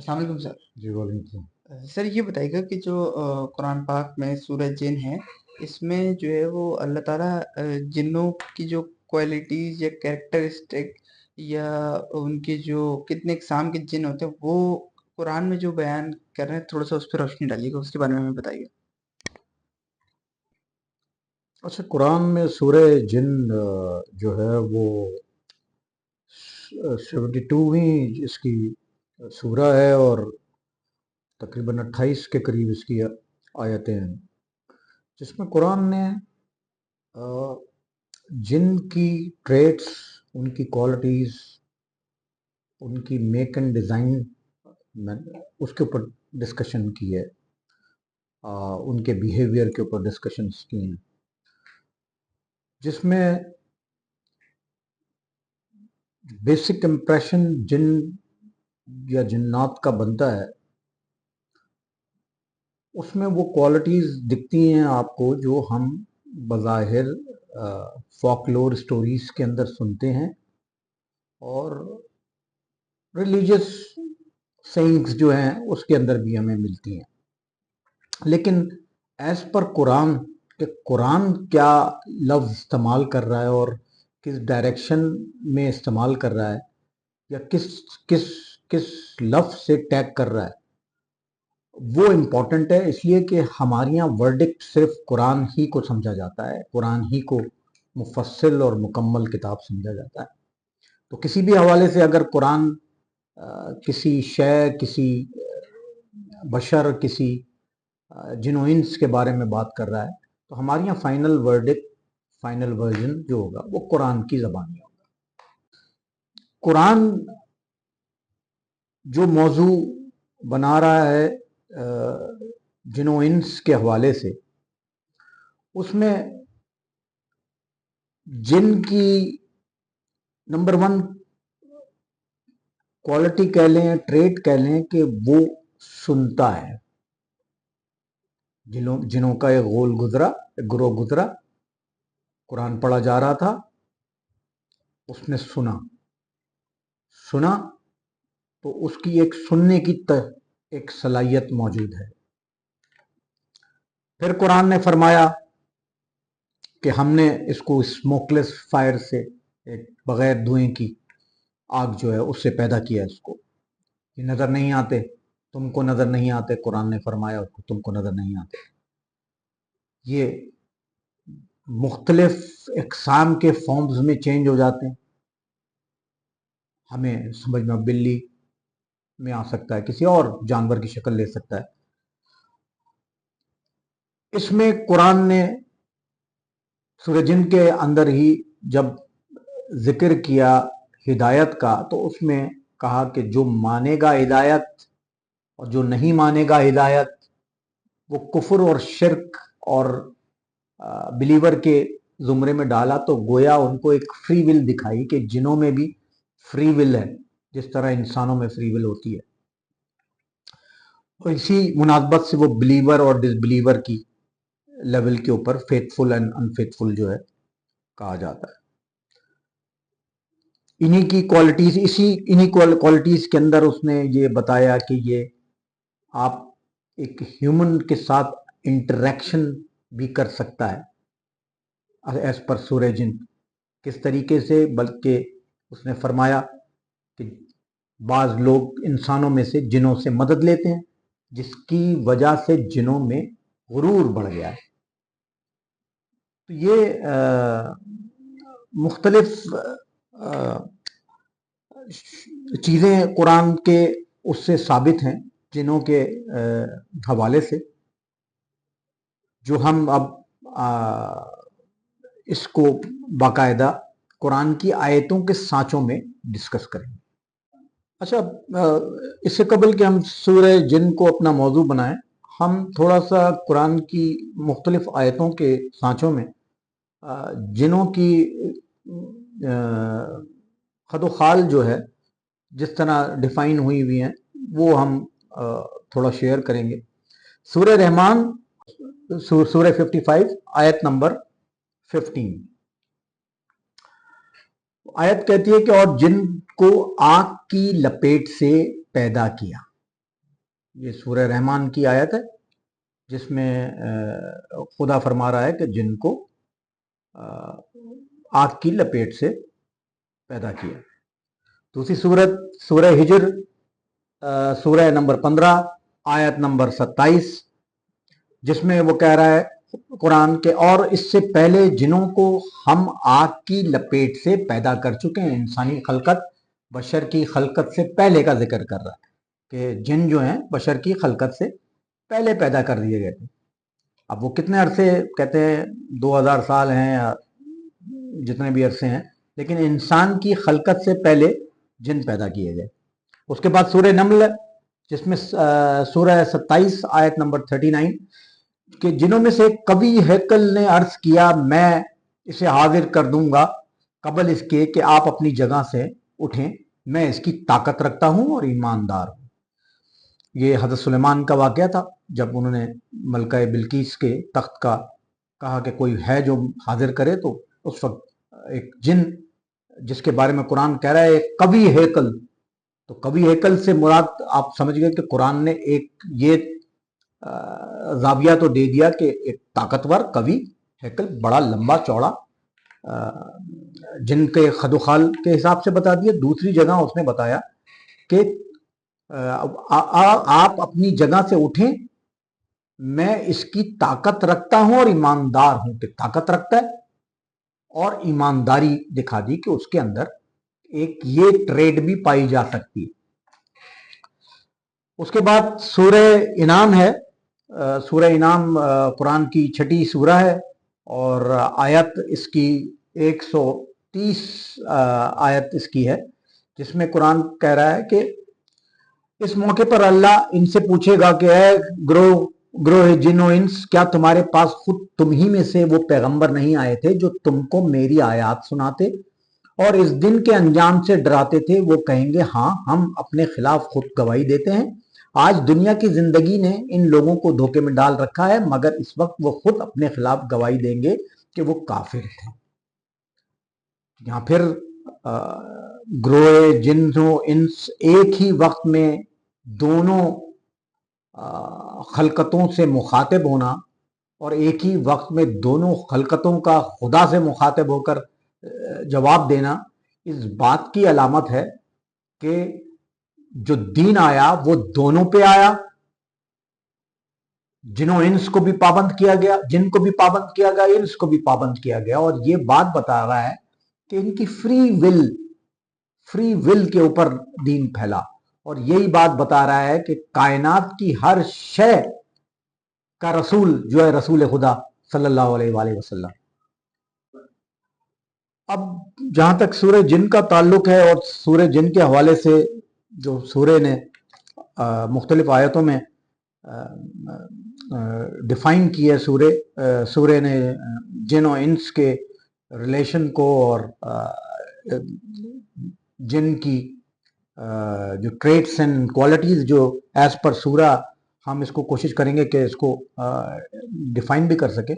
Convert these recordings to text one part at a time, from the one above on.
अस्सलाम वालेकुम सर। जी वालेकुम। सर ये बताइएगा कि जो कुरान पाक में सूरह जिन है, इसमें जो है वो अल्लाह ताला जिन्नों की जो क्वालिटीज़ या कैरेक्टरिस्टिक या उनके जो कितने इक़साम के जिन होते हैं, वो कुरान में जो बयान कर रहे हैं, थोड़ा-सा उस पे रोशनी डालिएगा, उसके बारे में हमें बताइए। अच्छा, कुरान में सूरह जिन जो है वो 72वीं इसकी सूरह है और तकरीबन 28 के करीब इसकी आयतें हैं, जिसमें कुरान ने जिन की ट्रेट्स, उनकी क्वालिटीज़, उनकी मेक एंड डिज़ाइन उसके ऊपर डिस्कशन की है, उनके बिहेवियर के ऊपर डिस्कशंस की हैं, जिसमें बेसिक इम्प्रेशन जिन या जिन्नात का बनता है, उसमें वो क्वालिटीज़ दिखती हैं आपको जो हम बज़ाहिर फ़ोकलोर स्टोरीज़ के अंदर सुनते हैं और रिलीजियस सेइंग्स जो हैं उसके अंदर भी हमें मिलती हैं। लेकिन एज़ पर कुरान कि कुरान क्या लफ्ज़ इस्तेमाल कर रहा है और किस डायरेक्शन में इस्तेमाल कर रहा है या किस किस किस लफ्ज़ से टैग कर रहा है, वो इम्पॉर्टेंट है, इसलिए कि हमारे यहाँ वर्डिक्ट सिर्फ कुरान ही को समझा जाता है, कुरान ही को मुफस्सिल और मुकम्मल किताब समझा जाता है। तो किसी भी हवाले से अगर कुरान किसी शय, किसी बशर, किसी जिनो इंस के बारे में बात कर रहा है, तो हमारे यहाँ फाइनल वर्डिक्ट, फाइनल वर्जन जो होगा वो कुरान की ज़बान में होगा। कुरान जो मौजू बना रहा है जिनो इंस के हवाले से, उसमें जिन की नंबर 1 क्वालिटी कह लें, ट्रेट कह लें कि वो सुनता है। जिनों का एक गोल गुजरा, एक ग्रोह गुजरा, कुरान पढ़ा जा रहा था, उसने सुना तो उसकी एक सुनने की एक सलाहियत मौजूद है। फिर कुरान ने फरमाया कि हमने इसको स्मोकलेस फायर से, एक बगैर धुएं की आग जो है उससे पैदा किया। इसको ये नज़र नहीं आते, तुमको नज़र नहीं आते, कुरान ने फरमाया उसको तुमको नज़र नहीं आते। ये मुख्तलिफ इक़साम के फॉर्म्स में चेंज हो जाते हैं। हमें समझ में बिल्ली में आ सकता है, किसी और जानवर की शक्ल ले सकता है। इसमें कुरान ने सूरह जिन के अंदर ही जब जिक्र किया हिदायत का, तो उसमें कहा कि जो मानेगा हिदायत और जो नहीं मानेगा हिदायत, वो कुफ्र और शिर्क और बिलीवर के जुमरे में डाला। तो गोया उनको एक फ्री विल दिखाई कि जिनों में भी फ्री विल है, जिस तरह इंसानों में फ्री विल होती है। और इसी मुनासबत से वो बिलीवर और डिसबिलीवर की लेवल के ऊपर फेथफुल एंड अनफेथफुल जो है कहा जाता है। इन्हीं की क्वालिटीज, इन्हीं क्वालिटीज के अंदर उसने ये बताया कि ये आप एक ह्यूमन के साथ इंटरेक्शन भी कर सकता है एज पर सूरह जिन। किस तरीके से? बल्कि उसने फरमाया कि बाज लोग इंसानों में से जिनों से मदद लेते हैं, जिसकी वजह से जिनों में गुरूर बढ़ गया है। तो ये मुख्तलिफ चीज़ें कुरान के उससे साबित हैं, जिनों के हवाले से, जो हम अब इसको बाकायदा कुरान की आयतों के सांचों में डिस्कस करेंगे। अच्छा, इससे कबल कि हम सूरह जिन को अपना मौजू बनाएं, हम थोड़ा सा कुरान की मुख्तलिफ आयतों के सांचों में जिनों की खदोखाल जो है, जिस तरह डिफाइन हुई हुई हैं, वो हम थोड़ा शेयर करेंगे। सूरह रहमान, सूरह 55 आयत नंबर 15, आयत कहती है कि और जिन को आग की लपेट से पैदा किया। یہ سورہ رحمان کی آیت ہے جسمیں خدا فرما رہا ہے کہ جن کو آگ کی لپیٹ سے پیدا کیا. دوسری صورت سورہ ہجر سورہ نمبر 15 آیت نمبر 27 جس میں وہ کہہ رہا ہے قرآن کے اور اس سے پہلے جنوں کو ہم آگ کی لپیٹ سے پیدا کر چکے ہیں. انسانی خلقت بشر کی خلقت سے پہلے کا ذکر کر رہا ہے کہ جن جو ہیں بشر کی خلقت سے پہلے پیدا کر دیے گئے تھے. اب وہ کتنے عرصے کہتے ہیں 2000 سال ہیں یا جتنے بھی عرصے ہیں, لیکن انسان کی خلقت سے پہلے جن پیدا کیے گئے. اس کے بعد سورہ نمل جس میں سورہ 27 آیت نمبر 39 کہ جنوں میں سے کبھی ہیکل نے عرض کیا میں اسے حاضر کر دوں گا قبل اس کے کہ آپ اپنی جگہ سے اٹھیں, میں اس کی طاقت رکھتا ہوں اور ایماندار ہوں. یہ حضرت سلیمان کا واقعہ تھا جب انہوں نے ملکہ بلقیس کے تخت کا کہا کہ کوئی ہے جو حاضر کرے, تو اس وقت ایک جن جس کے بارے میں قرآن کہہ رہا ہے کبھی ہیکل, تو کبھی ہیکل سے مراد آپ سمجھ گئے کہ قرآن نے ایک یہ زاویہ تو دے دیا کہ ایک طاقتور کبھی ہیکل بڑا لمبا چوڑا جن کے خد و خال کے حساب سے بتا دیا. دوسری جگہ اس نے بتایا کہ آپ اپنی جگہ سے اٹھیں, میں اس کی طاقت رکھتا ہوں اور ایماندار ہوں. کہ طاقت رکھتا ہے اور ایمانداری دکھا دی کہ اس کے اندر ایک یہ ٹریڈ بھی پائی جا سکتی ہے. اس کے بعد سورہ انعام ہے. سورہ انعام قرآن کی 6 سورہ ہے اور آیت اس کی 130 آیت اس کی ہے جس میں قرآن کہہ رہا ہے کہ اس موقع پر اللہ ان سے پوچھے گا کہ اے گروہ جن و انس, کیا تمہارے پاس خود تم ہی میں سے وہ پیغمبر نہیں آئے تھے جو تم کو میری آیات سناتے اور اس دن کے انجام سے ڈراتے تھے؟ وہ کہیں گے ہاں, ہم اپنے خلاف خود گواہی دیتے ہیں. آج دنیا کی زندگی نے ان لوگوں کو دھوکے میں ڈال رکھا ہے, مگر اس وقت وہ خود اپنے خلاف گواہی دیں گے کہ وہ کافر تھے. یہاں پھر گروہ جن و انس ایک ہی وقت میں دونوں خلقتوں سے مخاطب ہونا اور ایک ہی وقت میں دونوں خلقتوں کا خدا سے مخاطب ہو کر جواب دینا اس بات کی علامت ہے کہ جو دین آیا وہ دونوں پہ آیا. جنوں انس کو بھی پابند کیا گیا, جن کو بھی پابند کیا گیا, انس کو بھی پابند کیا گیا, اور یہ بات بتا رہا ہے کہ ان کی فری ول کے اوپر دین پھیلا. اور یہی بات بتا رہا ہے کہ کائنات کی ہر شے کا رسول جو ہے رسول خدا صلی اللہ علیہ وآلہ وسلم. اب جہاں تک سورہ جن کا تعلق ہے اور سورہ جن کے حوالے سے جو سورہ نے مختلف آیتوں میں ڈیفائن کی ہے, سورہ نے جن و انس کے ریلیشن کو اور جن کی جو ٹریٹس اینڈ کوالٹیز جو ایز پر سورہ ہم اس کو کوشش کریں گے کہ اس کو ڈیفائن بھی کر سکے.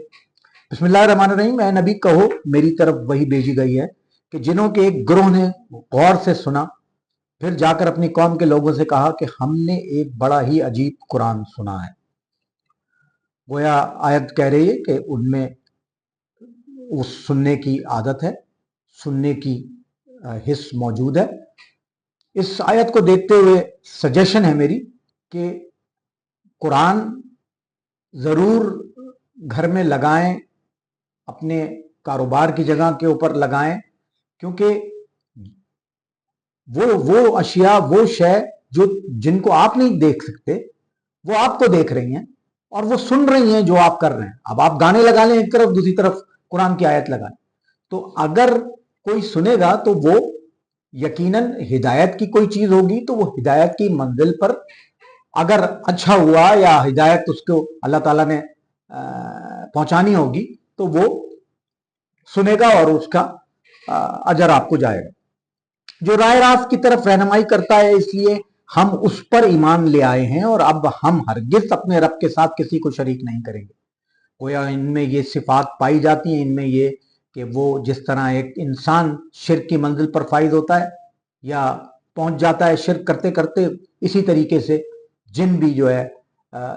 بسم اللہ الرحمن الرحیم. اے نبی کہو میری طرف وہی بھیجی گئی ہے کہ جنوں کے ایک گروہ نے غور سے سنا, پھر جا کر اپنی قوم کے لوگوں سے کہا کہ ہم نے ایک بڑا ہی عجیب قرآن سنا ہے. گویا آیت کہہ رہی ہے کہ ان میں اس سننے کی عادت ہے, سننے کی حص موجود ہے. اس آیت کو دیکھتے ہوئے سجیشن ہے میری کہ قرآن ضرور گھر میں لگائیں, اپنے کاروبار کی جگہ کے اوپر لگائیں, کیونکہ وہ اشیاء, وہ شے جن کو آپ نہیں دیکھ سکتے وہ آپ کو دیکھ رہی ہیں اور وہ سن رہی ہیں جو آپ کر رہے ہیں. اب آپ گانے لگا لیں ایک طرف, دوسری طرف قرآن کی آیت لگائیں, تو اگر کوئی سنے گا تو وہ یقیناً ہدایت کی کوئی چیز ہوگی, تو وہ ہدایت کی منزل پر اگر اچھا ہوا یا ہدایت اس کو اللہ تعالیٰ نے پہنچانی ہوگی تو وہ سنے گا اور اس کا اجر آپ کو جائے گا. جو رائے راست کی طرف رہنمائی کرتا ہے, اس لیے ہم اس پر ایمان لے آئے ہیں اور اب ہم ہرگز اپنے رب کے ساتھ کسی کو شریک نہیں کریں گے. گویا ان میں یہ صفات پائی جاتی ہیں, ان میں یہ کہ وہ جس طرح ایک انسان شرک کی منزل پر فائز ہوتا ہے یا پہنچ جاتا ہے شرک کرتے کرتے, اسی طریقے سے जिन भी जो है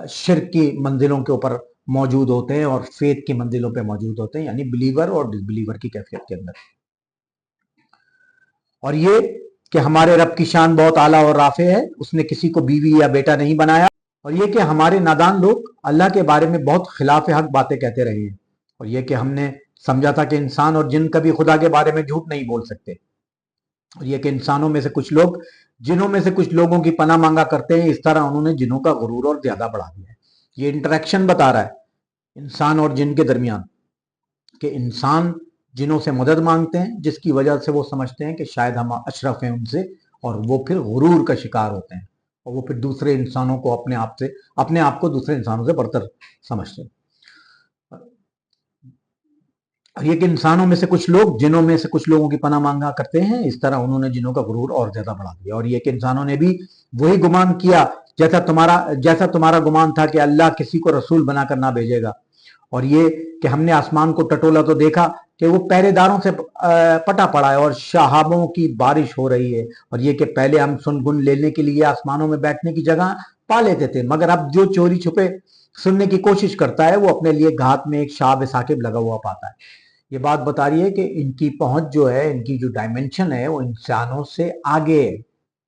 शिर्क की मंजिलों के ऊपर मौजूद होते हैं और फेथ की मंजिलों पे मौजूद होते हैं, यानी बिलीवर और डिसबिलीवर की कैफियत के अंदर। और ये कि हमारे रब की शान बहुत आला और राफे है, उसने किसी को बीवी या बेटा नहीं बनाया। और ये कि हमारे नादान लोग अल्लाह के बारे में बहुत खिलाफ हक बातें कहते रहे हैं। और ये कि हमने समझा था कि इंसान और जिन कभी खुदा के बारे में झूठ नहीं बोल सकते। और ये कि इंसानों में से कुछ लोग जिनों में से कुछ लोगों की पनाह मांगा करते हैं, इस तरह उन्होंने जिनों का गुरूर और ज्यादा बढ़ा दिया है। ये इंटरेक्शन बता रहा है इंसान और जिन के दरमियान, कि इंसान जिनों से मदद मांगते हैं जिसकी वजह से वो समझते हैं कि शायद हम अशरफ हैं उनसे, और वो फिर गुरूर का शिकार होते हैं और वो फिर दूसरे इंसानों को अपने आप को दूसरे इंसानों से बढ़तर समझते हैं। और ये कि इंसानों में से कुछ लोग जिनों में से कुछ लोगों की पनाह मांगा करते हैं, इस तरह उन्होंने जिनों का गुरूर और ज्यादा बढ़ा दिया। और ये कि इंसानों ने भी वही गुमान किया जैसा तुम्हारा गुमान था कि अल्लाह किसी को रसूल बनाकर ना भेजेगा। और ये कि हमने आसमान को टटोला तो देखा कि वो पहरेदारों से पटा पड़ा है और शहाबों की बारिश हो रही है। और ये कि पहले हम सुन गुन लेने के लिए आसमानों में बैठने की जगह पा लेते थे, मगर अब जो चोरी छुपे सुनने की कोशिश करता है वो अपने लिए घात में एक शाब साकिब लगा हुआ पाता है। ये बात बता रही है कि इनकी पहुंच जो है, इनकी जो डायमेंशन है, वो इंसानों से आगे है।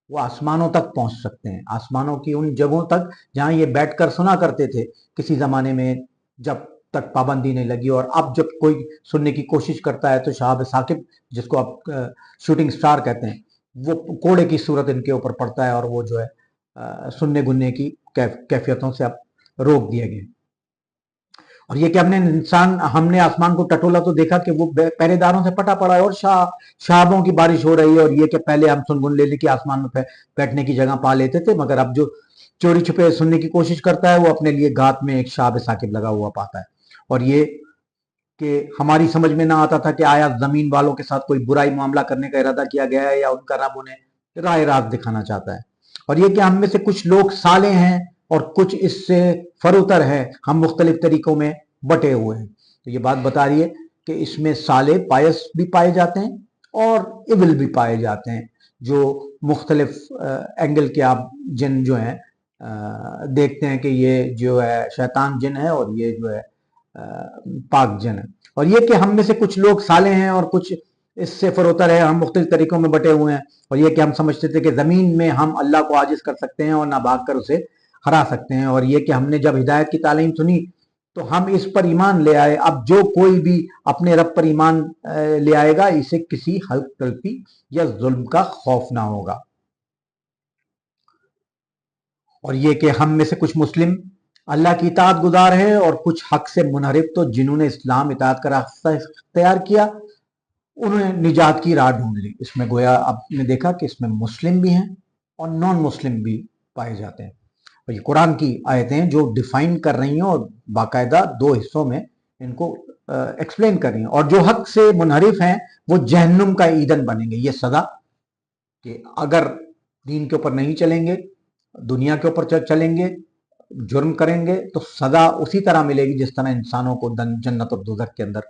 वो आसमानों तक पहुंच सकते हैं, आसमानों की उन जगहों तक जहां ये बैठकर सुना करते थे किसी जमाने में, जब तक पाबंदी नहीं लगी। और अब जब कोई सुनने की कोशिश करता है तो शाहब साकिब, जिसको आप शूटिंग स्टार कहते हैं, वो कोड़े की सूरत इनके ऊपर पड़ता है और वो जो है सुनने गुनने की कैफियतों से अब रोक दिए गए। और ये कि हमने आसमान को टटोला तो देखा कि वो पहरेदारों से पटा पड़ा है और शाहबों की बारिश हो रही है। और ये कि पहले हम सुन गुन लेने की आसमान में बैठने की जगह पा लेते थे, मगर अब जो चोरी छुपे सुनने की कोशिश करता है वो अपने लिए घात में एक शाब साकिब लगा हुआ पाता है। और ये कि हमारी समझ में ना आता था कि आया जमीन वालों के साथ कोई बुराई मामला करने का इरादा किया गया है या उनका रब उन्हें राय रात दिखाना चाहता है। और ये कि हम में से कुछ लोग साले हैं और कुछ इससे फरोतर है, हम मुख्तलिफ तरीकों में बटे हुए हैं। तो ये बात बता रही है कि इसमें साले पायस भी पाए जाते हैं और इबिल भी पाए जाते हैं, जो मुख्तलिफ एंगल के आप जिन जो हैं देखते हैं कि ये जो है शैतान जिन है और ये जो है पाक जिन है। और ये कि हम में से कुछ लोग साले हैं और कुछ इससे फरोतर है, हम मुख्तलिफ तरीकों में बटे हुए हैं। और ये कि हम समझते थे कि जमीन में हम अल्लाह को आजिज कर सकते हैं और ना भाग कर उसे हरा सकते हैं। और ये कि हमने जब हिदायत की तालीम सुनी तो हम इस पर ईमान ले आए। अब जो कोई भी अपने रब पर ईमान ले आएगा, इसे किसी हल्क तलफी या जुल्म का खौफ ना होगा। और ये कि हम में से कुछ मुस्लिम अल्लाह की इताअत गुजार है और कुछ हक से मुनहरिफ, तो जिन्होंने इस्लाम इताअत का रास्ता इख्तियार किया उन्होंने निजात की राह ढूंढ ली। इसमें गोया आपने देखा कि इसमें मुस्लिम भी हैं और नॉन मुस्लिम भी पाए जाते हैं। और ये कुरान की आयतें जो डिफाइन कर रही हैं और बाकायदा दो हिस्सों में इनको एक्सप्लेन कर रही हैं। और जो हक से मुनहरिफ हैं वो जहन्नुम का ईंधन बनेंगे। ये सदा कि अगर दीन के ऊपर नहीं चलेंगे, दुनिया के ऊपर चलेंगे, जुर्म करेंगे, तो सदा उसी तरह मिलेगी जिस तरह इंसानों को जन्नत और दोज़ख के अंदर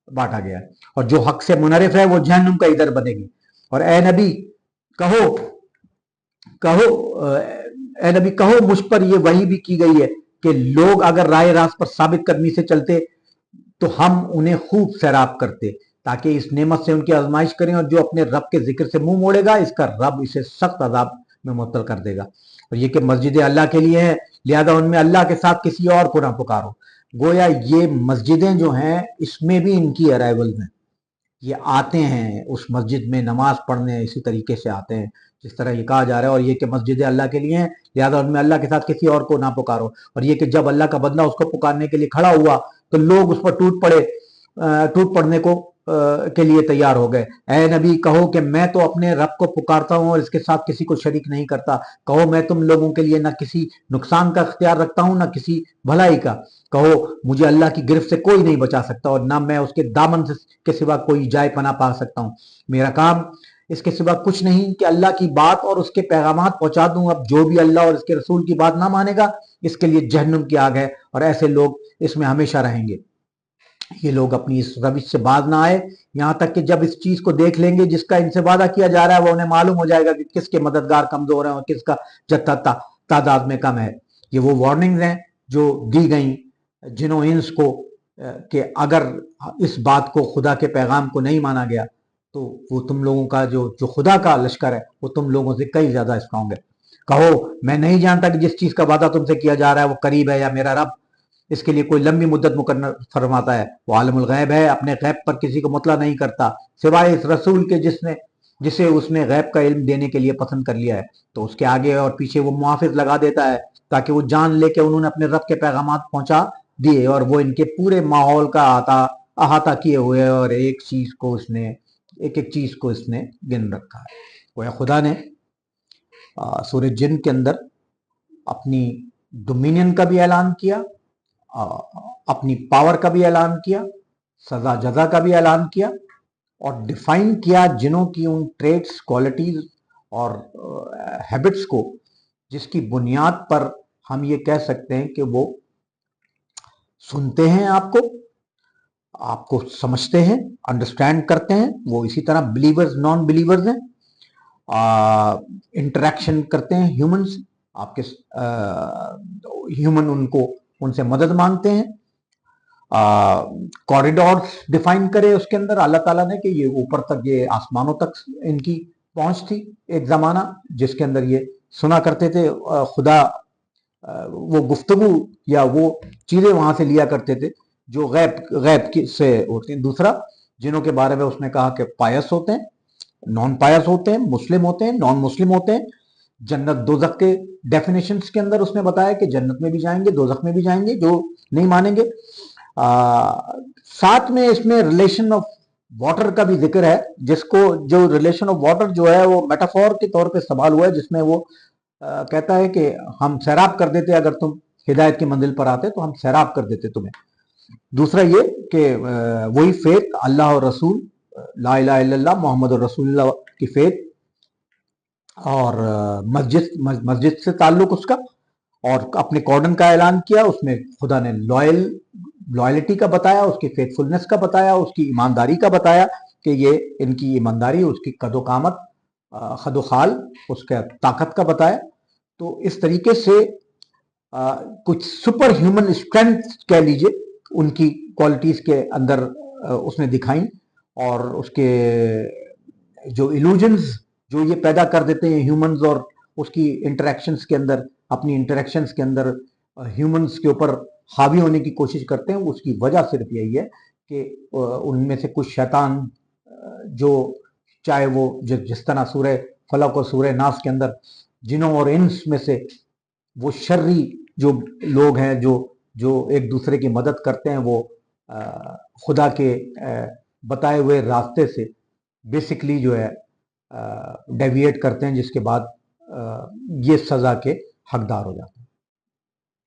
बांटा गया है। और जो हक से मुनरिफ है वो जहन्नुम का ईंधन बनेगी। और ए नबी कहो कहो ए नबी कहो, मुझ पर ये वही भी की गई है कि लोग अगर राय रास्त पर साबित कदमी से चलते तो हम उन्हें खूब सैराब करते, ताकि इस नेमत से उनकी आजमाइश करें। और जो अपने रब के जिक्र से मुंह मोड़ेगा, इसका रब इसे सख्त अजाब में मुब्तला कर देगा। और ये कि मस्जिदें अल्लाह के लिए है, लिहाजा उनमें अल्लाह के साथ किसी और को ना पुकारो। गोया ये मस्जिदें जो हैं इसमें भी इनकी अराइवल्स हैं, ये आते हैं उस मस्जिद में नमाज पढ़ने, इसी तरीके से आते हैं जिस तरह ये कहा जा रहा है। और ये कि मस्जिदें अल्लाह के लिए हैं, लिहाजा उनमें अल्लाह के साथ किसी और को ना पुकारो। और ये कि जब अल्लाह का बंदा उसको पुकारने के लिए खड़ा हुआ तो लोग उस पर टूट पड़ने को के लिए तैयार हो गए। ऐ नबी कहो कि मैं तो अपने रब को पुकारता हूं और इसके साथ किसी को शरीक नहीं करता। कहो मैं तुम लोगों के लिए ना किसी नुकसान का इख्तियार रखता हूं ना किसी भलाई का। कहो मुझे अल्लाह की गिरफ्त से कोई नहीं बचा सकता और ना मैं उसके दामन के सिवा कोई जाए पना पा सकता हूं। मेरा काम इसके सिवा कुछ नहीं कि अल्लाह की बात और उसके पैगामात पहुंचा दूं। अब जो भी अल्लाह और इसके रसूल की बात ना मानेगा, इसके लिए जहन्नुम की आग है और ऐसे लोग इसमें हमेशा रहेंगे। ये लोग अपनी इस रविश से बाज ना आए, यहां तक कि जब इस चीज को देख जिसका इनसे वादा किया जा रहा है, वो उन्हें मालूम हो जाएगा कि किसके मददगार कमजोर हैं और किसका जत्था तादाद में कम है। ये वो वार्निंग्स हैं जो दी गई जिनों इंस को कि अगर इस बात को, खुदा के पैगाम को नहीं माना गया तो वो तुम लोगों का जो खुदा का लश्कर है वो तुम लोगों से कई ज्यादा स्ट्रांग है। कहो मैं नहीं जानता कि जिस चीज का वादा तुमसे किया जा रहा है वो करीब है या मेरा रब इसके लिए कोई लंबी मुद्दत मुकर्रर फरमाता है। वो आलमुल गैब है, अपने गैब पर किसी को मुतला नहीं करता सिवाय इस रसूल के जिसे उसने गैब का इल्म देने के लिए पसंद कर लिया है। तो उसके आगे और पीछे वो मुहाफिज लगा देता है ताकि वो जान ले कि उन्होंने अपने रब के पैगामात पहुंचा दिए और वो इनके पूरे माहौल का अहाता किए हुए और एक एक चीज को इसने गिन रखा है। वो खुदा ने सूरज जिन के अंदर अपनी डोमिनियन का भी ऐलान किया, अपनी पावर का भी ऐलान किया, सजा जजा का भी ऐलान किया और डिफाइन किया जिनों की उन ट्रेड्स, क्वालिटीज और हैबिट्स को जिसकी बुनियाद पर हम ये कह सकते हैं कि वो सुनते हैं आपको समझते हैं, अंडरस्टैंड करते हैं। वो इसी तरह बिलीवर्स, नॉन बिलीवर्स हैं, इंटरेक्शन करते हैं ह्यूमंस, आपके ह्यूमन उनसे मदद मांगते हैं। कॉरिडोर्स डिफाइन करे उसके अंदर अल्लाह ताला ने कि ये ऊपर तक, ये आसमानों तक इनकी पहुंच थी। एक जमाना जिसके अंदर ये सुना करते थे खुदा, वो गुफ्तगू या वो चीजें वहां से लिया करते थे जो गैब से होती हैं। दूसरा, जिनों के बारे में उसने कहा कि पायस होते हैं, नॉन पायस होते हैं, मुस्लिम होते हैं, नॉन मुस्लिम होते हैं। जन्नत दोजख के डेफिनेशंस के अंदर उसने बताया कि जन्नत में भी जाएंगे, दोजख में भी जाएंगे जो नहीं मानेंगे। साथ में इसमें रिलेशन ऑफ वाटर का भी जिक्र है, जो रिलेशन ऑफ वाटर जो है वो मेटाफोर के तौर पे इस्तेमाल हुआ है, जिसमें वो कहता है कि हम सैराब कर देते, अगर तुम हिदायत की मंजिल पर आते तो हम सैराब कर देते तुम्हें। दूसरा ये कि वही फेथ, अल्लाह और रसूल, ला इलाहा इल्लल्लाह मोहम्मद रसूलुल्लाह की फेथ और मस्जिद से ताल्लुक उसका, और अपने कॉर्डन का ऐलान किया। उसमें खुदा ने लॉयल्टी का बताया, उसकी फेथफुलनेस का बताया, उसकी ईमानदारी का बताया कि ये इनकी ईमानदारी, उसकी कदोकामत, खदोखाल, उसका ताकत का बताया। तो इस तरीके से कुछ सुपर ह्यूमन स्ट्रेंथ कह लीजिए उनकी क्वालिटीज के अंदर उसने दिखाई, और उसके जो इल्यूजन्स जो ये पैदा कर देते हैं ह्यूमंस, और उसकी इंटरेक्शंस के अंदर, अपनी इंटरेक्शंस के अंदर ह्यूमंस के ऊपर हावी होने की कोशिश करते हैं, उसकी वजह सिर्फ यही है कि उनमें से कुछ शैतान जो, चाहे वो जिस तरह सूरह फलक और सूरह नास के अंदर जिनों और इंस में से वो शर्री जो लोग हैं जो एक दूसरे की मदद करते हैं, वो खुदा के बताए हुए रास्ते से बेसिकली जो है डेविएट करते हैं, जिसके बाद ये सजा के हकदार हो जाते हैं।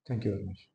Thank you very much.